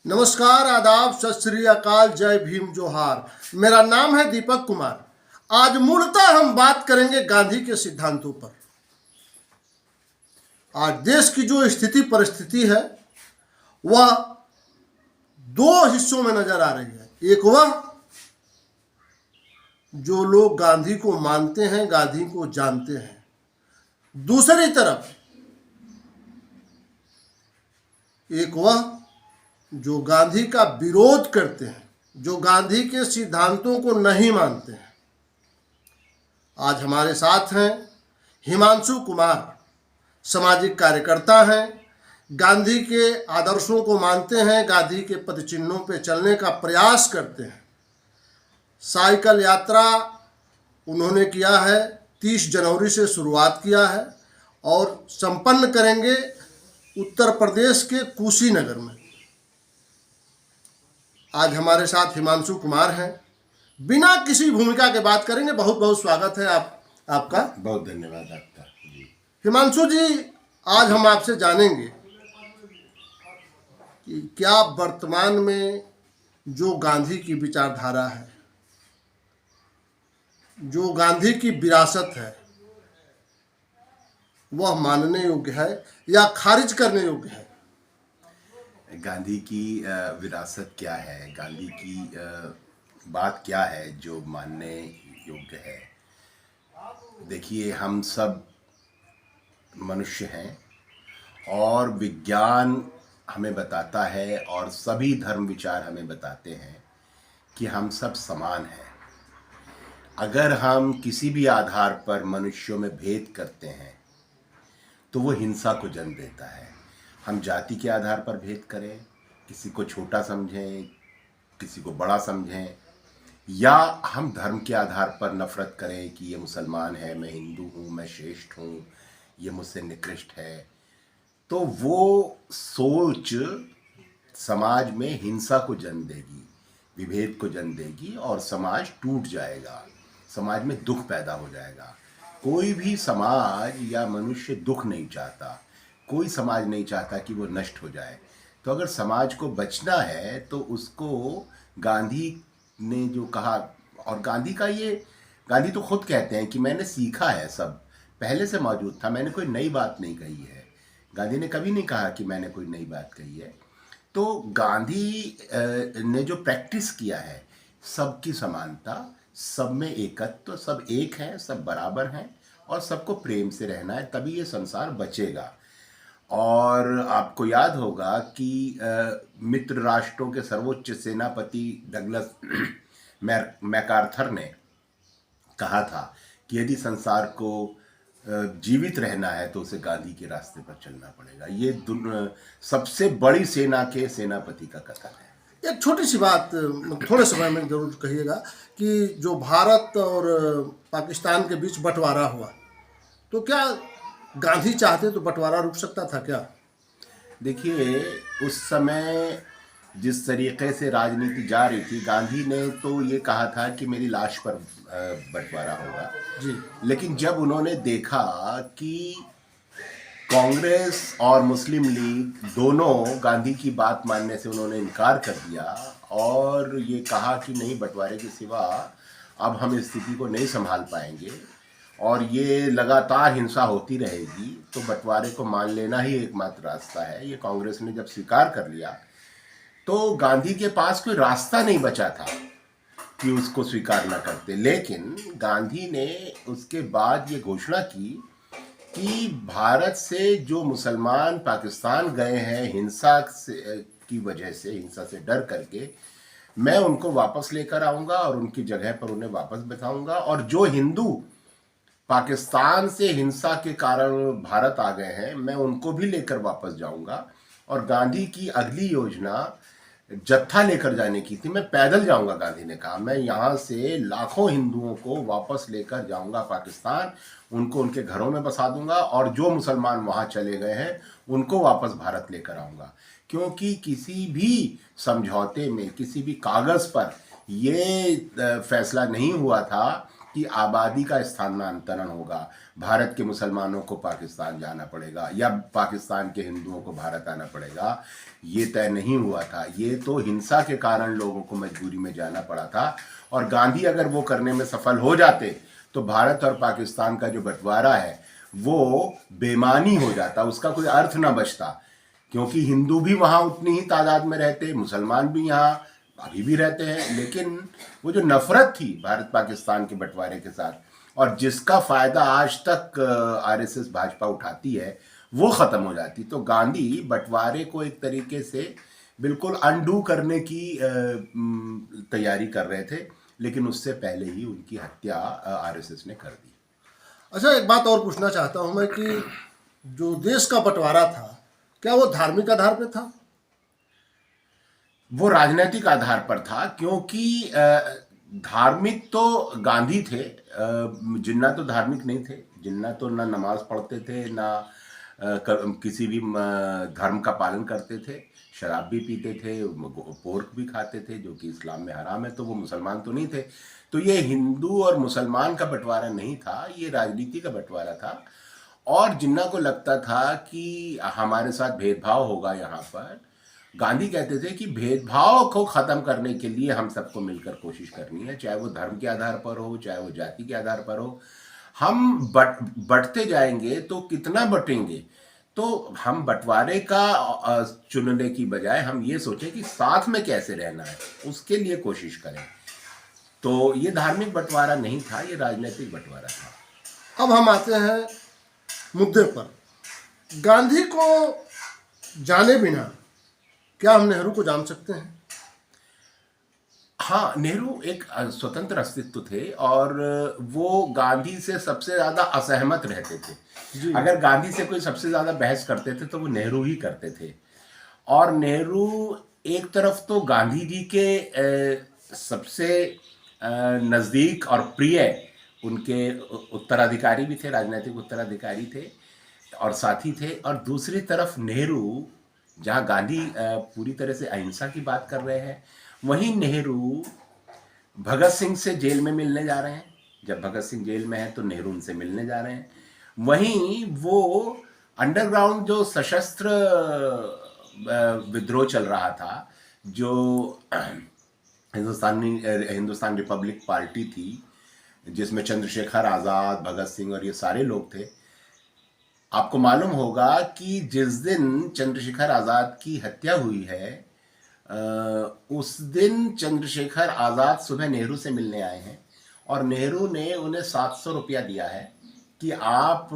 नमस्कार, आदाब, सत श्री अकाल, जय भीम, जोहार। मेरा नाम है दीपक कुमार। आज मूलतः हम बात करेंगे गांधी के सिद्धांतों पर। आज देश की जो स्थिति परिस्थिति है वह दो हिस्सों में नजर आ रही है। एक वह जो लोग गांधी को मानते हैं, गांधी को जानते हैं। दूसरी तरफ एक वह जो गांधी का विरोध करते हैं, जो गांधी के सिद्धांतों को नहीं मानते हैं। आज हमारे साथ हैं हिमांशु कुमार, सामाजिक कार्यकर्ता हैं, गांधी के आदर्शों को मानते हैं, गांधी के पदचिन्हों पर चलने का प्रयास करते हैं। साइकिल यात्रा उन्होंने किया है, 30 जनवरी से शुरुआत किया है और संपन्न करेंगे उत्तर प्रदेश के कुशीनगर में। आज हमारे साथ हिमांशु कुमार हैं। बिना किसी भूमिका के बात करेंगे। बहुत बहुत स्वागत है आपका। बहुत धन्यवाद आपका जी। हिमांशु जी, आज हम आपसे जानेंगे कि क्या वर्तमान में जो गांधी की विचारधारा है, जो गांधी की विरासत है, वह मानने योग्य है या खारिज करने योग्य है? गांधी की विरासत क्या है, गांधी की बात क्या है जो मानने योग्य है? देखिए, हम सब मनुष्य हैं और विज्ञान हमें बताता है और सभी धर्म विचार हमें बताते हैं कि हम सब समान हैं। अगर हम किसी भी आधार पर मनुष्यों में भेद करते हैं तो वो हिंसा को जन्म देता है। हम जाति के आधार पर भेद करें, किसी को छोटा समझें, किसी को बड़ा समझें, या हम धर्म के आधार पर नफरत करें कि ये मुसलमान है, मैं हिंदू हूँ, मैं श्रेष्ठ हूँ, ये मुझसे निकृष्ट है, तो वो सोच समाज में हिंसा को जन्म देगी, विभेद को जन्म देगी और समाज टूट जाएगा, समाज में दुख पैदा हो जाएगा। कोई भी समाज या मनुष्य दुख नहीं चाहता, कोई समाज नहीं चाहता कि वो नष्ट हो जाए। तो अगर समाज को बचना है तो उसको गांधी ने जो कहा, और गांधी तो खुद कहते हैं कि मैंने सीखा है, सब पहले से मौजूद था, मैंने कोई नई बात नहीं कही है। गांधी ने कभी नहीं कहा कि मैंने कोई नई बात कही है। तो गांधी ने जो प्रैक्टिस किया है, सबकी समानता, सब में एकत्व, सब एक हैं, सब बराबर हैं और सबको प्रेम से रहना है, तभी ये संसार बचेगा। और आपको याद होगा कि मित्र राष्ट्रों के सर्वोच्च सेनापति डगलस मैकार्थर ने कहा था कि यदि संसार को जीवित रहना है तो उसे गांधी के रास्ते पर चलना पड़ेगा। ये सबसे बड़ी सेना के सेनापति का कथन है। एक छोटी सी बात थोड़े समय में जरूर कहिएगा कि जो भारत और पाकिस्तान के बीच बंटवारा हुआ, तो क्या गांधी चाहते तो बंटवारा रुक सकता था क्या? देखिए, उस समय जिस तरीके से राजनीति जा रही थी, गांधी ने तो ये कहा था कि मेरी लाश पर बंटवारा होगा जी। लेकिन जब उन्होंने देखा कि कांग्रेस और मुस्लिम लीग दोनों गांधी की बात मानने से उन्होंने इनकार कर दिया और ये कहा कि नहीं, बंटवारे के सिवा अब हम इस स्थिति को नहीं संभाल पाएंगे और ये लगातार हिंसा होती रहेगी, तो बंटवारे को मान लेना ही एकमात्र रास्ता है। ये कांग्रेस ने जब स्वीकार कर लिया तो गांधी के पास कोई रास्ता नहीं बचा था कि उसको स्वीकार न करते। लेकिन गांधी ने उसके बाद ये घोषणा की कि भारत से जो मुसलमान पाकिस्तान गए हैं हिंसा की वजह से, हिंसा से डर करके, मैं उनको वापस लेकर आऊँगा और उनकी जगह पर उन्हें वापस बिठाऊँगा, और जो हिंदू पाकिस्तान से हिंसा के कारण भारत आ गए हैं मैं उनको भी लेकर वापस जाऊँगा। और गांधी की अगली योजना जत्था लेकर जाने की थी, मैं पैदल जाऊंगा। गांधी ने कहा मैं यहाँ से लाखों हिंदुओं को वापस लेकर जाऊंगा पाकिस्तान, उनको उनके घरों में बसा दूंगा और जो मुसलमान वहाँ चले गए हैं उनको वापस भारत लेकर आऊंगा। क्योंकि किसी भी समझौते में, किसी भी कागज़ पर ये फैसला नहीं हुआ था कि कि आबादी का स्थानांतरण होगा, भारत के मुसलमानों को पाकिस्तान जाना पड़ेगा या पाकिस्तान के हिंदुओं को भारत आना पड़ेगा, ये तय नहीं हुआ था। ये तो हिंसा के कारण लोगों को मजबूरी में जाना पड़ा था, और गांधी अगर वो करने में सफल हो जाते तो भारत और पाकिस्तान का जो बंटवारा है वो बेमानी हो जाता, उसका कोई अर्थ ना बचता, क्योंकि हिंदू भी वहाँ उतनी ही तादाद में रहते, मुसलमान भी यहाँ अभी भी रहते हैं, लेकिन वो जो नफरत थी भारत पाकिस्तान के बंटवारे के साथ, और जिसका फायदा आज तक आरएसएस भाजपा उठाती है, वो खत्म हो जाती। तो गांधी बंटवारे को एक तरीके से बिल्कुल अनडू करने की तैयारी कर रहे थे, लेकिन उससे पहले ही उनकी हत्या आरएसएस ने कर दी। अच्छा, एक बात और पूछना चाहता हूँ मैं कि जो देश का बंटवारा था, क्या वो धार्मिक आधार पे था? वो राजनीतिक आधार पर था, क्योंकि धार्मिक तो गांधी थे, जिन्ना तो धार्मिक नहीं थे। जिन्ना तो ना नमाज पढ़ते थे, ना किसी भी धर्म का पालन करते थे, शराब भी पीते थे, पोर्क भी खाते थे, जो कि इस्लाम में हराम है, तो वो मुसलमान तो नहीं थे। तो ये हिंदू और मुसलमान का बंटवारा नहीं था, ये राजनीति का बंटवारा था। और जिन्ना को लगता था कि हमारे साथ भेदभाव होगा यहाँ पर, गांधी कहते थे कि भेदभाव को खत्म करने के लिए हम सबको मिलकर कोशिश करनी है, चाहे वो धर्म के आधार पर हो, चाहे वो जाति के आधार पर हो। हम बढ़ते जाएंगे तो कितना बटेंगे, तो हम बंटवारे का चुनने की बजाय हम ये सोचें कि साथ में कैसे रहना है, उसके लिए कोशिश करें। तो ये धार्मिक बंटवारा नहीं था, ये राजनीतिक बंटवारा था। अब हम आते हैं मुद्दे पर। गांधी को जाने बिना क्या हम नेहरू को जान सकते हैं? हाँ, नेहरू एक स्वतंत्र अस्तित्व थे, और वो गांधी से सबसे ज्यादा असहमत रहते थे। अगर गांधी से कोई सबसे ज्यादा बहस करते थे तो वो नेहरू ही करते थे। और नेहरू एक तरफ तो गांधी जी के सबसे नजदीक और प्रिय उनके उत्तराधिकारी भी थे, राजनीतिक उत्तराधिकारी थे और साथी थे, और दूसरी तरफ नेहरू, जहाँ गांधी पूरी तरह से अहिंसा की बात कर रहे हैं, वहीं नेहरू भगत सिंह से जेल में मिलने जा रहे हैं। जब भगत सिंह जेल में है तो नेहरू उनसे मिलने जा रहे हैं। वहीं वो अंडरग्राउंड जो सशस्त्र विद्रोह चल रहा था, जो हिंदुस्तान रिपब्लिक पार्टी थी, जिसमें चंद्रशेखर आज़ाद, भगत सिंह और ये सारे लोग थे। आपको मालूम होगा कि जिस दिन चंद्रशेखर आज़ाद की हत्या हुई है, उस दिन चंद्रशेखर आज़ाद सुबह नेहरू से मिलने आए हैं, और नेहरू ने उन्हें 700 रुपया दिया है कि आप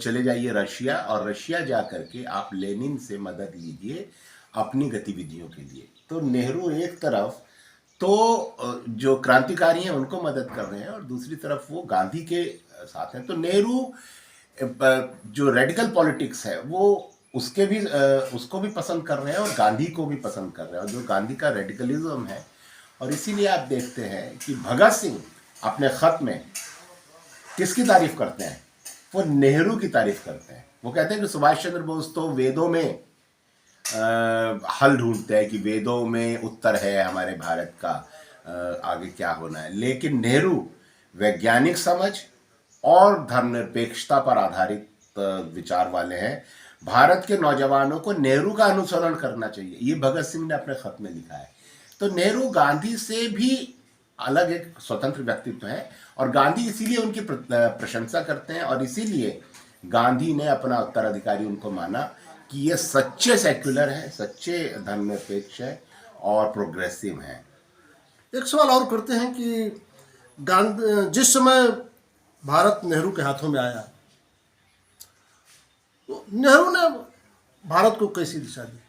चले जाइए रशिया, और रशिया जा करके आप लेनिन से मदद लीजिए अपनी गतिविधियों के लिए। तो नेहरू एक तरफ तो जो क्रांतिकारी हैं उनको मदद कर रहे हैं, और दूसरी तरफ वो गांधी के साथ हैं। तो नेहरू जो रेडिकल पॉलिटिक्स है वो उसको भी पसंद कर रहे हैं, और गांधी को भी पसंद कर रहे हैं, और जो गांधी का रेडिकलिज्म है। और इसीलिए आप देखते हैं कि भगत सिंह अपने खत में किसकी तारीफ करते हैं? वो नेहरू की तारीफ करते हैं। वो कहते हैं कि सुभाष चंद्र बोस तो वेदों में हल ढूंढते हैं कि वेदों में उत्तर है हमारे भारत का, आगे क्या होना है, लेकिन नेहरू वैज्ञानिक समझ और धर्मनिरपेक्षता पर आधारित विचार वाले हैं। भारत के नौजवानों को नेहरू का अनुसरण करना चाहिए, ये भगत सिंह ने अपने खत में लिखा है। तो नेहरू गांधी से भी अलग एक स्वतंत्र व्यक्तित्व है, और गांधी इसीलिए उनकी प्रशंसा करते हैं, और इसीलिए गांधी ने अपना उत्तराधिकारी उनको माना कि ये सच्चे सेक्युलर हैं, सच्चे धर्मनिरपेक्ष हैं और प्रोग्रेसिव हैं। एक सवाल और करते हैं कि जिस समय भारत नेहरू के हाथों में आया, तो नेहरू ने भारत को कैसी दिशा दी?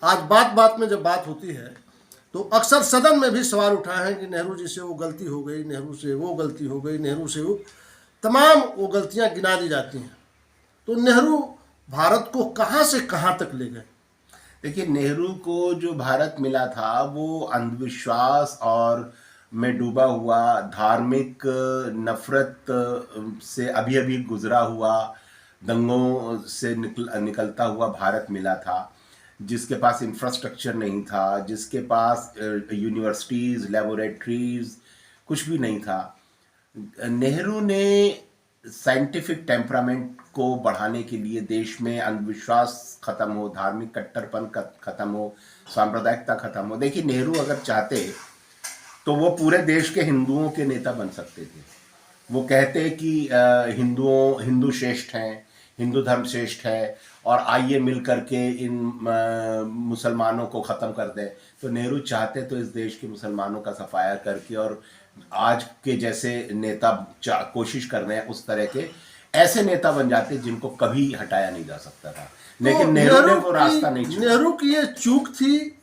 आज बात बात में जब बात होती है तो अक्सर सदन में भी सवाल उठाए हैं कि नेहरू जी से वो गलती हो गई, नेहरू से वो गलती हो गई, नेहरू से वो, तमाम वो गलतियां गिना दी जाती हैं। तो नेहरू भारत को कहाँ से कहाँ तक ले गए? देखिए, नेहरू को जो भारत मिला था वो अंधविश्वास और में डूबा हुआ, धार्मिक नफरत से अभी अभी गुजरा हुआ, दंगों से निकलता हुआ भारत मिला था, जिसके पास इंफ्रास्ट्रक्चर नहीं था, जिसके पास यूनिवर्सिटीज़, लेबोरेटरीज, कुछ भी नहीं था। नेहरू ने साइंटिफिक टेम्परामेंट को बढ़ाने के लिए देश में अंधविश्वास खत्म हो, धार्मिक कट्टरपन खत्म हो, सांप्रदायिकता खत्म हो। देखिए, नेहरू अगर चाहते तो वो पूरे देश के हिंदुओं के नेता बन सकते थे। वो कहते कि हिंदू श्रेष्ठ हैं, हिंदू धर्म श्रेष्ठ है, और आइए मिल करके इन मुसलमानों को ख़त्म कर दें। तो नेहरू चाहते तो इस देश के मुसलमानों का सफाया करके, और आज के जैसे नेता कोशिश कर रहे हैं उस तरह के ऐसे नेता बन जाते जिनको कभी हटाया नहीं जा सकता था। लेकिन तो नेहरू ने वो रास्ता नहीं छोड़ा। नेहरू की ये चूक थी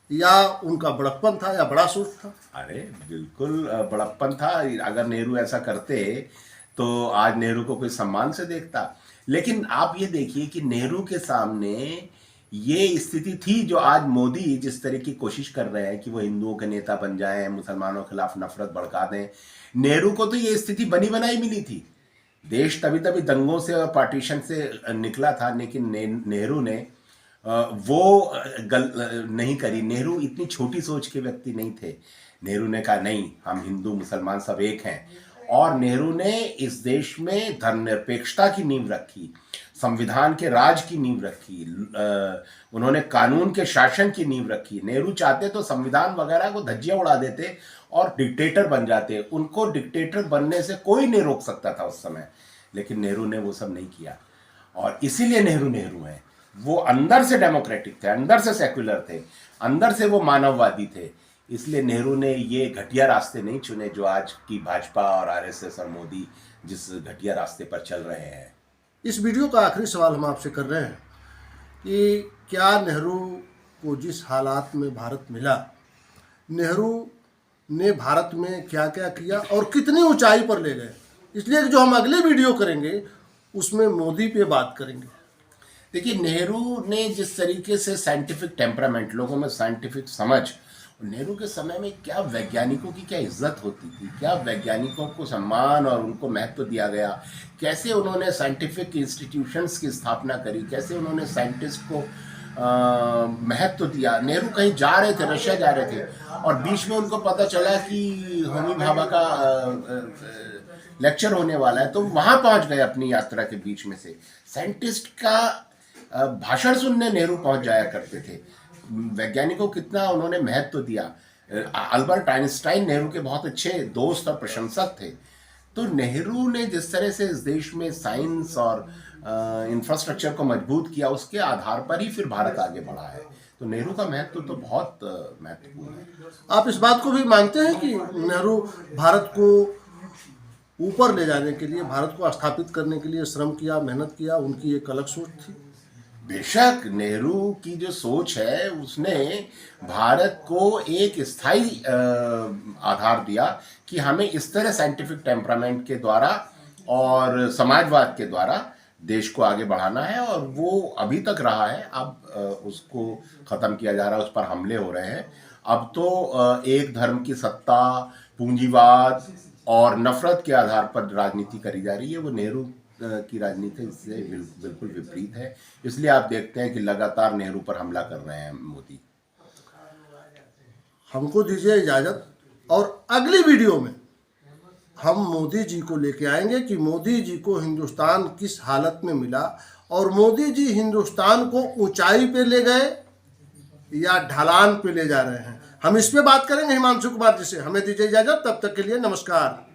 या उनका बड़प्पन था या बड़ा सोच था? अरे बिल्कुल बड़प्पन था। अगर नेहरू ऐसा करते तो आज नेहरू को कोई सम्मान से देखता। लेकिन आप ये देखिए कि नेहरू के सामने ये स्थिति थी जो आज मोदी जिस तरह की कोशिश कर रहे हैं कि वो हिंदुओं के नेता बन जाएं, मुसलमानों के खिलाफ नफरत भड़का दें। नेहरू को तो ये स्थिति बनी बनाई मिली थी। देश तभी तभी दंगों से और पार्टीशन से निकला था, लेकिन नेहरू ने वो नहीं करी। नेहरू इतनी छोटी सोच के व्यक्ति नहीं थे। नेहरू ने कहा नहीं, हम हिंदू मुसलमान सब एक हैं, और नेहरू ने इस देश में धर्मनिरपेक्षता की नींव रखी, संविधान के राज की नींव रखी, उन्होंने कानून के शासन की नींव रखी। नेहरू चाहते तो संविधान वगैरह को धज्जियां उड़ा देते और डिक्टेटर बन जाते। उनको डिक्टेटर बनने से कोई नहीं रोक सकता था उस समय, लेकिन नेहरू ने वो सब नहीं किया, और इसीलिए नेहरू नेहरू हैं। वो अंदर से डेमोक्रेटिक थे, अंदर से सेक्युलर थे, अंदर से वो मानववादी थे। इसलिए नेहरू ने ये घटिया रास्ते नहीं चुने जो आज की भाजपा और आरएसएस और मोदी जिस घटिया रास्ते पर चल रहे हैं। इस वीडियो का आखिरी सवाल हम आपसे कर रहे हैं कि क्या नेहरू को जिस हालात में भारत मिला, नेहरू ने भारत में क्या क्या किया और कितनी ऊंचाई पर ले गए? इसलिए जो हम अगले वीडियो करेंगे उसमें मोदी पे बात करेंगे। देखिए, नेहरू ने जिस तरीके से साइंटिफिक टेम्परामेंट, लोगों में साइंटिफिक समझ, नेहरू के समय में क्या वैज्ञानिकों की क्या इज्जत होती थी, क्या वैज्ञानिकों को सम्मान और उनको महत्व दिया गया, कैसे उन्होंने साइंटिफिक इंस्टीट्यूशंस की स्थापना करी, कैसे उन्होंने साइंटिस्ट को महत्व दिया। नेहरू कहीं जा रहे थे, रशिया जा रहे थे, और बीच में उनको पता चला कि होमी भाभा का लेक्चर होने वाला है, तो वहाँ पहुँच गए अपनी यात्रा के बीच में से। साइंटिस्ट का भाषण सुनने नेहरू पहुँच जाया करते थे। वैज्ञानिकों को कितना उन्होंने महत्व दिया। अल्बर्ट आइंस्टाइन नेहरू के बहुत अच्छे दोस्त और प्रशंसक थे। तो नेहरू ने जिस तरह से इस देश में साइंस और इंफ्रास्ट्रक्चर को मजबूत किया, उसके आधार पर ही फिर भारत आगे बढ़ा है। तो नेहरू का महत्व तो बहुत महत्वपूर्ण है। आप इस बात को भी मानते हैं कि नेहरू भारत को ऊपर ले जाने के लिए, भारत को स्थापित करने के लिए श्रम किया, मेहनत किया, उनकी एक अलग सोच थी? बेशक, नेहरू की जो सोच है उसने भारत को एक स्थायी आधार दिया कि हमें इस तरह साइंटिफिक टेम्परामेंट के द्वारा और समाजवाद के द्वारा देश को आगे बढ़ाना है, और वो अभी तक रहा है। अब उसको ख़त्म किया जा रहा है, उस पर हमले हो रहे हैं। अब तो एक धर्म की सत्ता, पूंजीवाद और नफरत के आधार पर राजनीति करी जा रही है। वो नेहरू की राजनीति इससे बिल्कुल विपरीत है। इसलिए आप देखते हैं कि लगातार नेहरू पर हमला कर रहे हैं मोदी। हमको दीजिए इजाज़त, और अगली वीडियो में हम मोदी जी को लेके आएंगे कि मोदी जी को हिंदुस्तान किस हालत में मिला, और मोदी जी हिंदुस्तान को ऊंचाई पे ले गए या ढलान पे ले जा रहे हैं। हम इस पे बात करेंगे हिमांशु कुमार जी से। हमें दीजिए इजाज़त, तब तक के लिए नमस्कार।